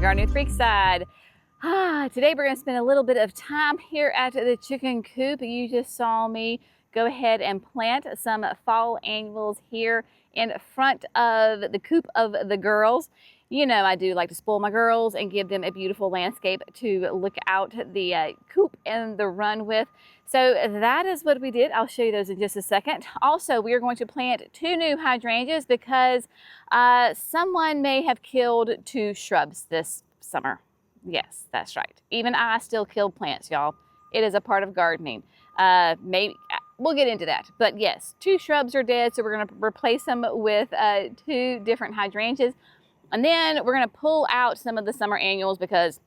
from Gardening with Creekside. Today we're going to spend a little bit of time here at the chicken coop. You just saw me go ahead and plant some fall annuals here in front of the coop of the girls. You know I do like to spoil my girls and give them a beautiful landscape to look out the coop and the run with. So that is what we did. I'll show you those in just a second. Also, we are going to plant 2 new hydrangeas because someone may have killed 2 shrubs this summer. Yes, that's right. Even I still kill plants, y'all. It is a part of gardening. Maybe we'll get into that. But yes, 2 shrubs are dead, so we're going to replace them with 2 different hydrangeas. And then we're going to pull out some of the summer annuals because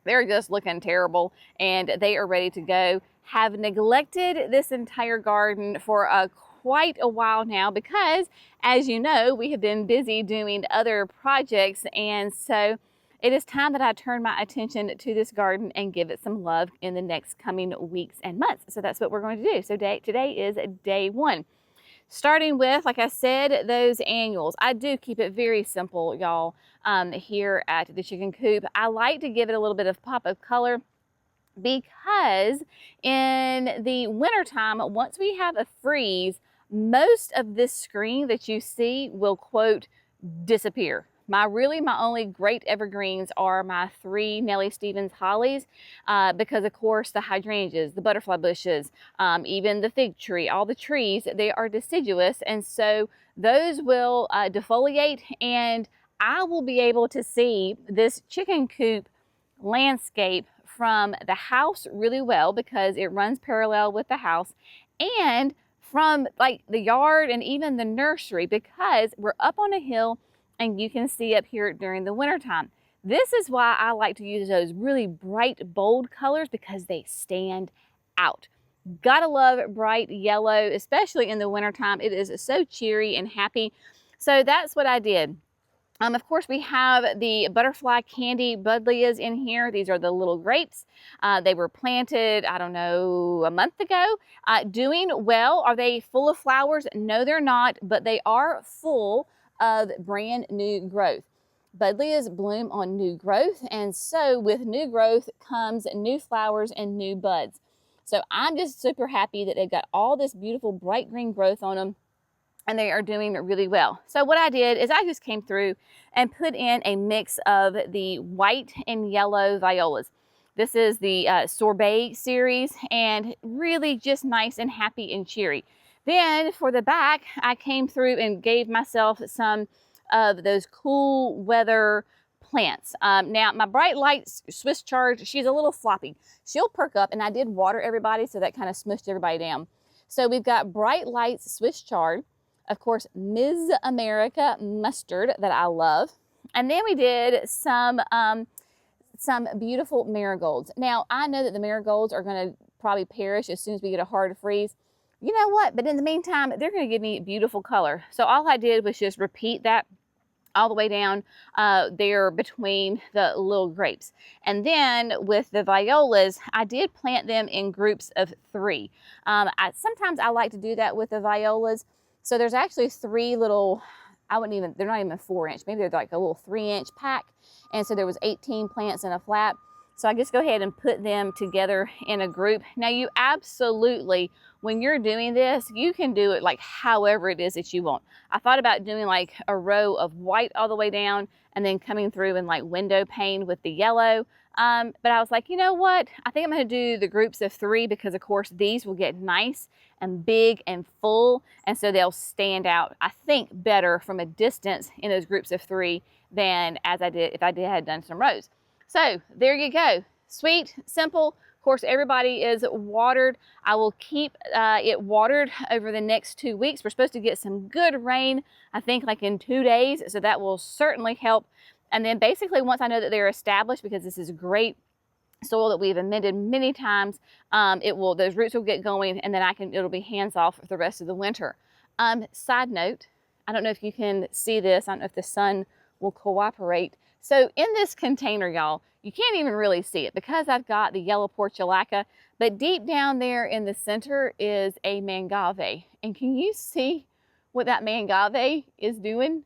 they're just looking terrible and they are ready to go. Have neglected this entire garden for quite a while now because, as you know, we have been busy doing other projects, and so it is time that I turn my attention to this garden and give it some love in the next coming weeks and months. So that's what we're going to do. So today is day 1. Starting with, like I said, those annuals. I do keep it very simple, y'all, here at the chicken coop. I like to give it a little bit of pop of color because in the wintertime, once we have a freeze, most of this screen that you see will, quote, disappear. My only great evergreens are my 3 Nellie Stevens hollies because, of course, the hydrangeas, the butterfly bushes, even the fig tree, all the trees, they are deciduous, and so those will defoliate, and I will be able to see this chicken coop landscape from the house really well because it runs parallel with the house, and from like the yard and even the nursery because we're up on a hill and you can see up here during the wintertime. This is why I like to use those really bright, bold colors because they stand out. Gotta love bright yellow, especially in the wintertime. It is so cheery and happy. So that's what I did. Of course, we have the butterfly candy buddleias in here. These are the little grapes. They were planted, I don't know, a month ago. Doing well. Are they full of flowers? No, they're not, but they are full of brand new growth. Buddleias bloom on new growth, and so with new growth comes new flowers and new buds. So I'm just super happy that they've got all this beautiful bright green growth on them, and they are doing really well. So what I did is I just came through and put in a mix of the white and yellow violas. This is the sorbet series, and really just nice and happy and cheery. Then for the back, I came through and gave myself some of those cool weather plants. Now my bright light Swiss chard, she's a little floppy. She'll perk up, and I did water everybody, so that kind of smushed everybody down. So we've got bright lights Swiss chard, of course, Ms. America mustard that I love. And then we did some beautiful marigolds. Now I know that the marigolds are gonna probably perish as soon as we get a hard freeze. You know what? But in the meantime, they're going to give me beautiful color. So all I did was just repeat that all the way down there between the little grapes. And then with the violas, I did plant them in groups of 3. Sometimes I like to do that with the violas. So there's actually 3 little, they're not even 4-inch. Maybe they're like a little 3-inch pack. And so there was 18 plants in a flat. So I just go ahead and put them together in a group. Now you absolutely, when you're doing this, you can do it like however it is that you want. I thought about doing like a row of white all the way down and then coming through in like window pane with the yellow. But I was like, you know what? I think I'm gonna do the groups of 3 because of course these will get nice and big and full. And so they'll stand out, I think, better from a distance in those groups of 3 than as I did if I had done some rows. So there you go. Sweet, simple. Of course, everybody is watered. I will keep it watered over the next 2 weeks. We're supposed to get some good rain, I think like in 2 days. So that will certainly help. And then basically once I know that they're established, because this is great soil that we've amended many times, those roots will get going, and then it'll be hands off for the rest of the winter. Side note, I don't know if you can see this. I don't know if the sun will cooperate. So in this container, y'all, you can't even really see it because I've got the yellow portulaca, but deep down there in the center is a mangave. And can you see what that mangave is doing?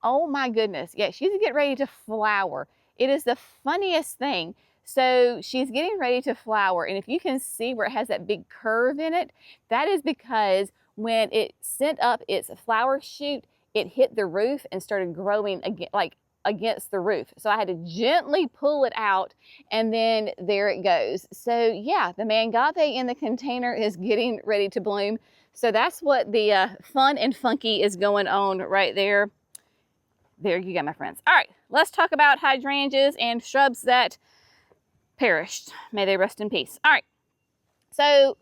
Oh my goodness. Yeah, she's getting ready to flower. It is the funniest thing. So she's getting ready to flower, and if you can see where it has that big curve in it, that is because when it sent up its flower shoot, it hit the roof and started growing again, like against the roof. So I had to gently pull it out, and then there it goes. So yeah, the mangave in the container is getting ready to bloom. So that's what the fun and funky is going on right there. There you go, my friends. All right, let's talk about hydrangeas and shrubs that perished. May they rest in peace. All right, so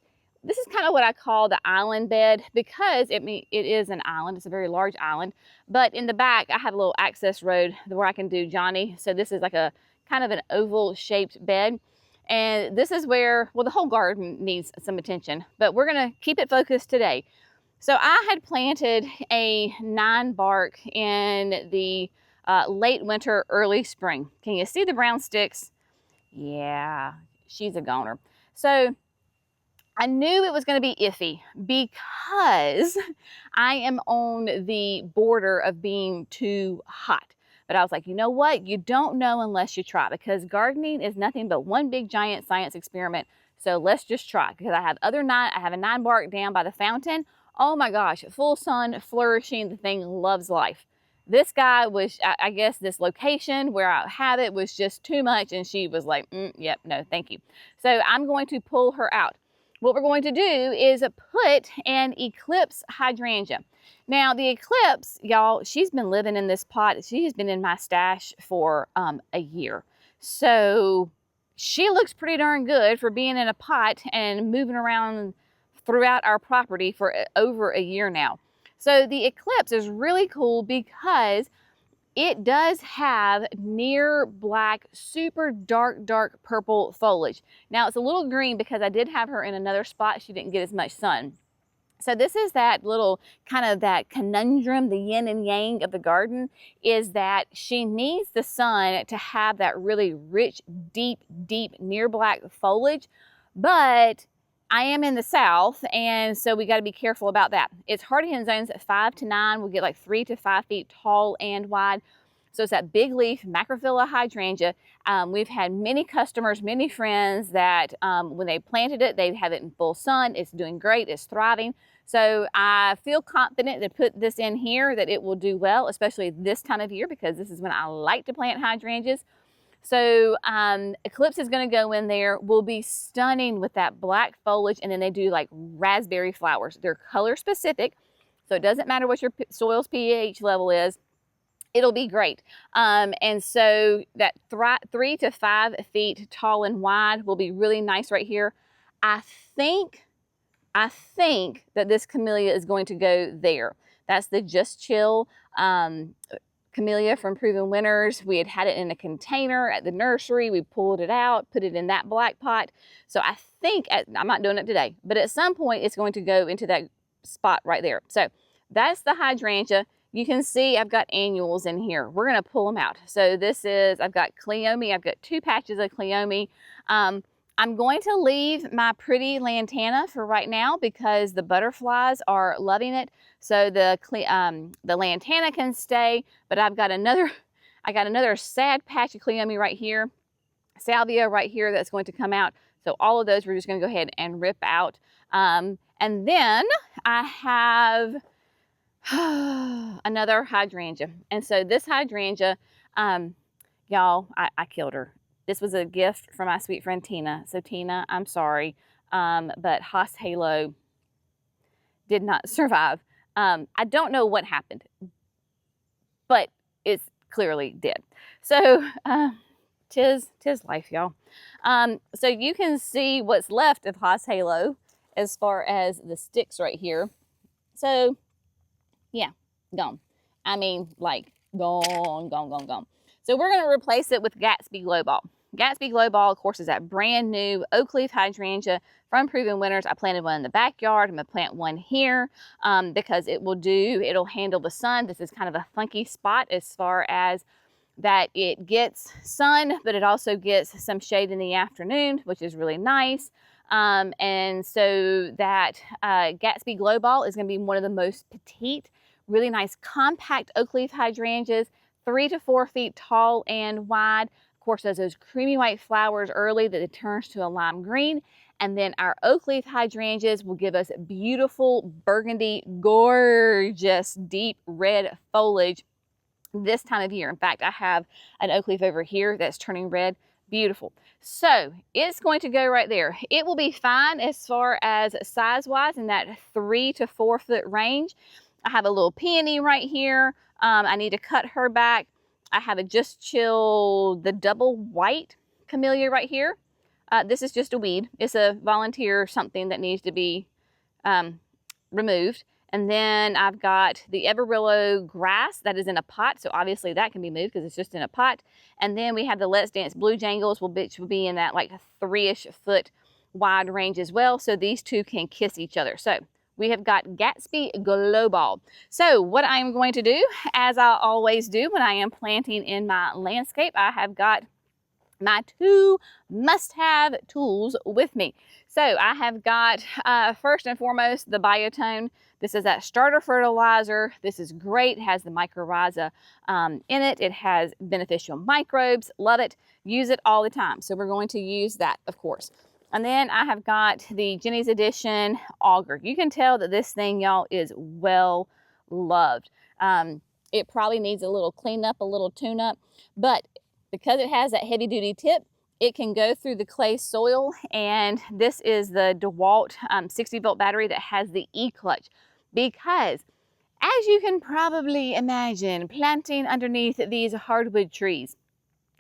this is kind of what I call the island bed, because it is an island. It's a very large island, but in the back I have a little access road where I can do Johnny. So this is like a kind of an oval shaped bed, and this is where, well, the whole garden needs some attention, but we're gonna keep it focused today. So I had planted a 9-bark in the late winter, early spring. Can you see the brown sticks? Yeah, she's a goner. So I knew it was going to be iffy because I am on the border of being too hot. But I was like, you know what? You don't know unless you try, because gardening is nothing but one big giant science experiment. So let's just try, because I have a 9-bark down by the fountain. Oh my gosh, full sun, flourishing. The thing loves life. This guy was, I guess this location where I have it was just too much, and she was like, yep, no, thank you. So I'm going to pull her out. What we're going to do is put an eclipse hydrangea. Now the eclipse, y'all, she's been living in this pot. She has been in my stash for a year. So she looks pretty darn good for being in a pot and moving around throughout our property for over a year now. So the eclipse is really cool because it does have near black, super dark purple foliage. Now it's a little green because I did have her in another spot. She didn't get as much sun. So this is that little kind of that conundrum, the yin and yang of the garden, is that she needs the sun to have that really rich, deep near black foliage, but I am in the south, and so we got to be careful about that. It's hardy in zones 5 to 9. We'll get like 3 to 5 feet tall and wide. So it's that big leaf macrophylla hydrangea. We've had many customers, many friends that when they planted it, they have it in full sun. It's doing great. It's thriving. So I feel confident to put this in here that it will do well, especially this time of year, because this is when I like to plant hydrangeas. So Eclipse is going to go in there, will be stunning with that black foliage, and then they do like raspberry flowers. They're color specific, so it doesn't matter what your soil's pH level is. It'll be great. And so that 3 to 5 feet tall and wide will be really nice right here. I think that this camellia is going to go there. That's the Just Chill camellia from Proven Winners. We had it in a container at the nursery. We pulled it out, put it in that black pot. So I think, I'm not doing it today, but at some point it's going to go into that spot right there. So that's the hydrangea. You can see I've got annuals in here. We're going to pull them out. So this is, I've got Cleome. I've got 2 patches of Cleome. I'm going to leave my pretty lantana for right now because the butterflies are loving it. So the lantana can stay, but I got another sad patch of Cleome right here, salvia right here that's going to come out. So all of those we're just going to go ahead and rip out. And then I have another hydrangea. And so this hydrangea, y'all, I killed her. This was a gift from my sweet friend Tina. So Tina, I'm sorry, but Haas Halo did not survive. I don't know what happened, but it's clearly dead. So tis life, y'all. So you can see what's left of Haas Halo as far as the sticks right here. So yeah, gone. I mean, like gone. So we're going to replace it with Gatsby Glow Ball. Gatsby Glow Ball, of course, is that brand new oak leaf hydrangea from Proven Winners. I planted one in the backyard. I'm going to plant one here because it'll handle the sun. This is kind of a funky spot as far as that it gets sun, but it also gets some shade in the afternoon, which is really nice. And so that Gatsby Glow Ball is going to be one of the most petite, really nice compact oak leaf hydrangeas, 3 to 4 feet tall and wide. course, does those creamy white flowers early that it turns to a lime green. And then our oak leaf hydrangeas will give us beautiful burgundy, gorgeous, deep red foliage this time of year. In fact, I have an oak leaf over here that's turning red. Beautiful. So it's going to go right there. It will be fine as far as size-wise in that 3 to 4 foot range. I have a little peony right here. I need to cut her back. I have a Just Chill, the double white camellia right here. This is just a weed. It's a volunteer something that needs to be removed. And then I've got the Everillo grass that is in a pot. So obviously that can be moved because it's just in a pot. And then we have the Let's Dance Blue Jangles, which will be in that like 3-ish foot wide range as well. So these two can kiss each other. So we have got Gatsby Global. So what I am going to do, as I always do when I am planting in my landscape, I have got my 2 must-have tools with me. So I have got, first and foremost, the Biotone. This is that starter fertilizer. This is great. It has the mycorrhiza in it. It has beneficial microbes. Love it. Use it all the time. So we're going to use that, of course. And then I have got the Jenny's Edition auger. You can tell that this thing, y'all, is well loved. It probably needs a little cleanup, a little tune-up, but because it has that heavy-duty tip, it can go through the clay soil, and this is the DeWalt 60-volt battery that has the E-clutch. Because, as you can probably imagine, planting underneath these hardwood trees,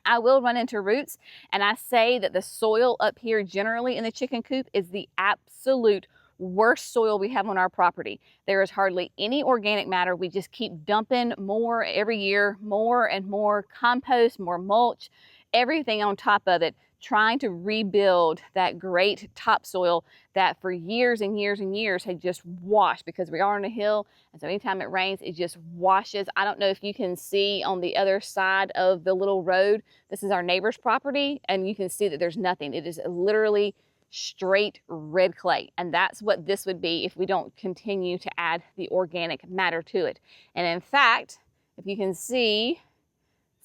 I will run into roots, and I say that the soil up here generally in the chicken coop is the absolute worst soil we have on our property. There is hardly any organic matter. We just keep dumping more every year, more and more compost, more mulch, everything on top of it, trying to rebuild that great topsoil that for years and years and years had just washed, because we are on a hill, and so anytime it rains, it just washes. I don't know if you can see on the other side of the little road, this is our neighbor's property, and you can see that there's nothing. It is literally straight red clay, and that's what this would be if we don't continue to add the organic matter to it. And in fact, if you can see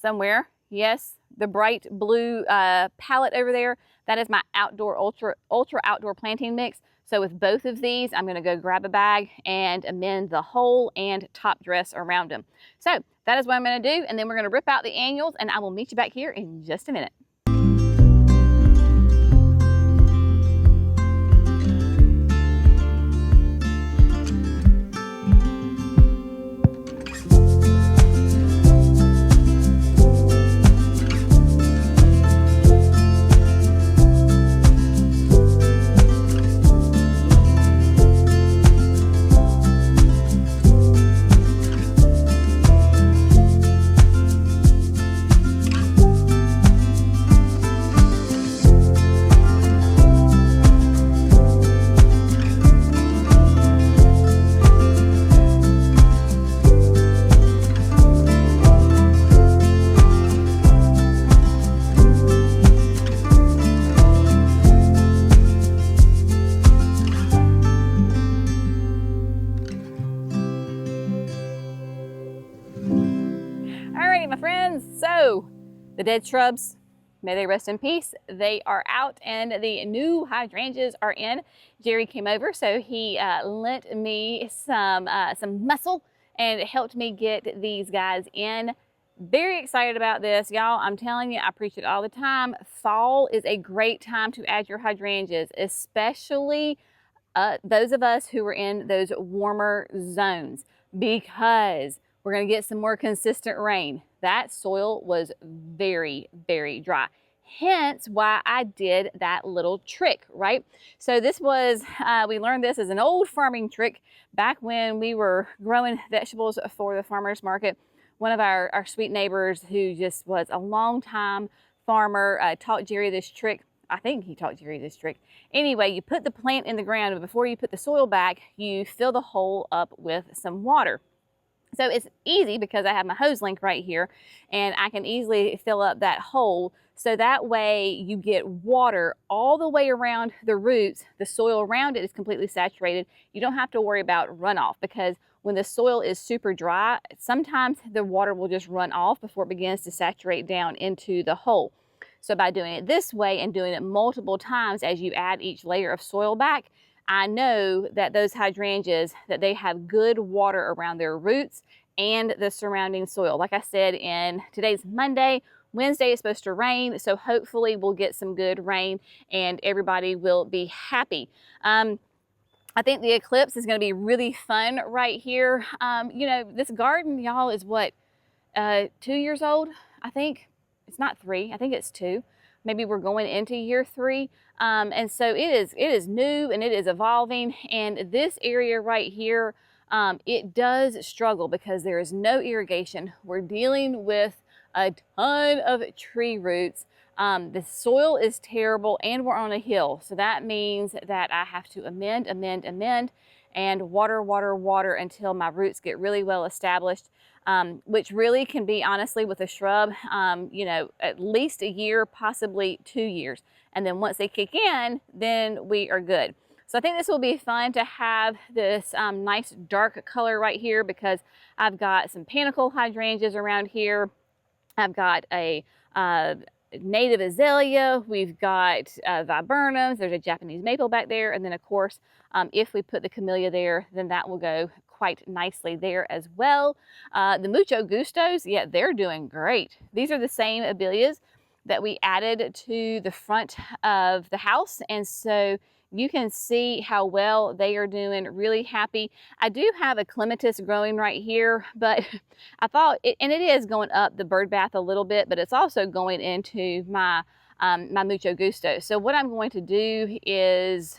somewhere, yes, the bright blue palette over there, that is my outdoor ultra outdoor planting mix. So with both of these, I'm going to go grab a bag and amend the hole and top dress around them. So that is what I'm going to do, and then we're going to rip out the annuals, and I will meet you back here in just a minute. My friends, so the dead shrubs, may they rest in peace, they are out, and the new hydrangeas are in. Jerry came over, so he lent me some muscle and helped me get these guys in. Very excited about this, y'all. I'm telling you, I preach it all the time. Fall is a great time to add your hydrangeas, especially those of us who are in those warmer zones, because we're going to get some more consistent rain. That soil was very, very dry. Hence why I did that little trick, right? So this was, we learned this as an old farming trick back when we were growing vegetables for the farmer's market. One of our sweet neighbors, who just was a long time farmer, taught Jerry this trick. I think he taught Jerry this trick. Anyway, you put the plant in the ground, but before you put the soil back, you fill the hole up with some water. So it's easy because I have my hose link right here, and I can easily fill up that hole. So that way you get water all the way around the roots. The soil around it is completely saturated. You don't have to worry about runoff, because when the soil is super dry, sometimes the water will just run off before it begins to saturate down into the hole. So by doing it this way and doing it multiple times as you add each layer of soil back, I know that those hydrangeas, that they have good water around their roots and the surrounding soil. Like I said, today's Monday, Wednesday is supposed to rain, so hopefully we'll get some good rain and everybody will be happy. I think the eclipse is going to be really fun right here. You know, this garden, y'all, is what, 2 years old, I think. It's not 3, I think it's 2. Maybe we're going into year 3. And so it is new and it is evolving. And this area right here, it does struggle because there is no irrigation. We're dealing with a ton of tree roots. The soil is terrible and we're on a hill. So that means that I have to amend, and water until my roots get really well established. Which really can be, honestly, with a shrub, you know, at least a year, possibly 2 years. And then once they kick in, then we are good. So I think this will be fun to have this nice dark color right here, because I've got some panicle hydrangeas around here. I've got a native azalea, we've got viburnums, there's a Japanese maple back there, and then of course, if we put the camellia there, then that will go quite nicely there as well. The mucho gustos, yeah, they're doing great. These are the same abelias that we added to the front of the house, and so you can see how well they are doing, really happy. I do have a clematis growing right here, but I thought, and it is going up the bird bath a little bit, but it's also going into my, my mucho gusto. So what I'm going to do is,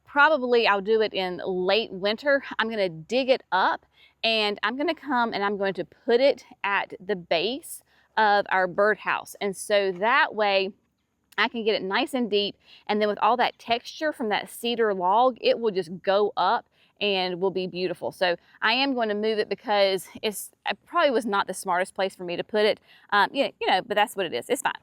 probably I'll do it in late winter. I'm going to dig it up and I'm going to come and I'm going to put it at the base of our birdhouse. And so that way I can get it nice and deep. And then with all that texture from that cedar log, it will just go up and will be beautiful. So I am going to move it because it probably was not the smartest place for me to put it. You know, but that's what it is. It's fine.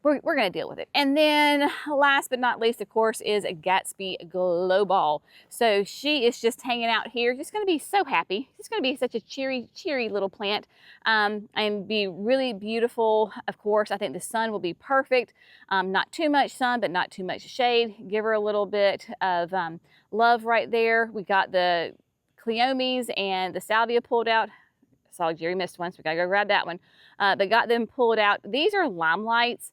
We're going to deal with it. And then last but not least, of course, is a Gatsby Glow Ball. So she is just hanging out here, just going to be so happy. She's going to be such a cheery little plant, and be really beautiful. Of course, I think the sun will be perfect. Not too much sun, but not too much shade. Give her a little bit of love right there. We got the cleomes and the salvia pulled out. I saw Jerry missed one, so we got to go grab that one. But got them pulled out. These are limelights.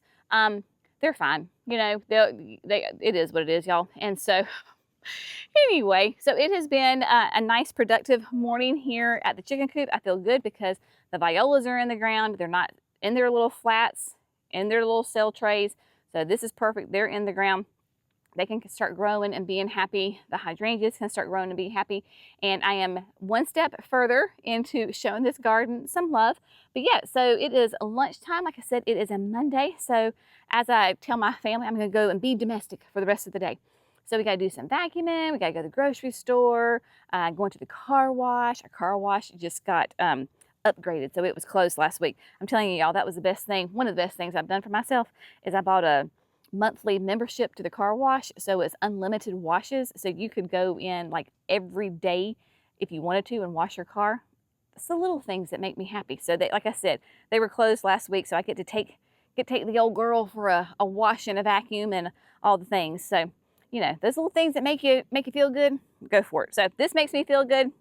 They're fine, you know, it is what it is, y'all. And so anyway, so it has been a nice productive morning here at the chicken coop. I feel good because the violas are in the ground. They're not in their little flats, in their little cell trays. So this is perfect. They're in the ground. They can start growing and being happy. The hydrangeas can start growing and be happy. And I am one step further into showing this garden some love. But yeah, so it is lunchtime. Like I said, it is a Monday. So as I tell my family, I'm going to go and be domestic for the rest of the day. So we got to do some vacuuming. We got to go to the grocery store, going to the car wash. Our car wash just got upgraded. So it was closed last week. I'm telling you, y'all, that was the best thing. One of the best things I've done for myself is I bought a monthly membership to the car wash. So it's unlimited washes. So you could go in like every day if you wanted to and wash your car. It's the little things that make me happy. So they, like I said, they were closed last week. So I get to take the old girl for a wash and a vacuum and all the things. So, you know, those little things that make you feel good, go for it. So if this makes me feel good,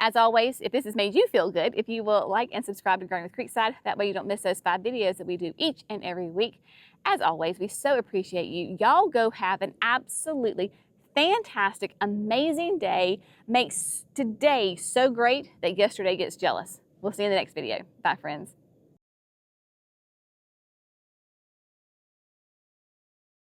as always, if this has made you feel good, if you will like and subscribe to Growing with Creekside, that way you don't miss those 5 videos that we do each and every week. As always, we so appreciate you. Y'all go have an absolutely fantastic, amazing day. Makes today so great that yesterday gets jealous. We'll see you in the next video. Bye, friends.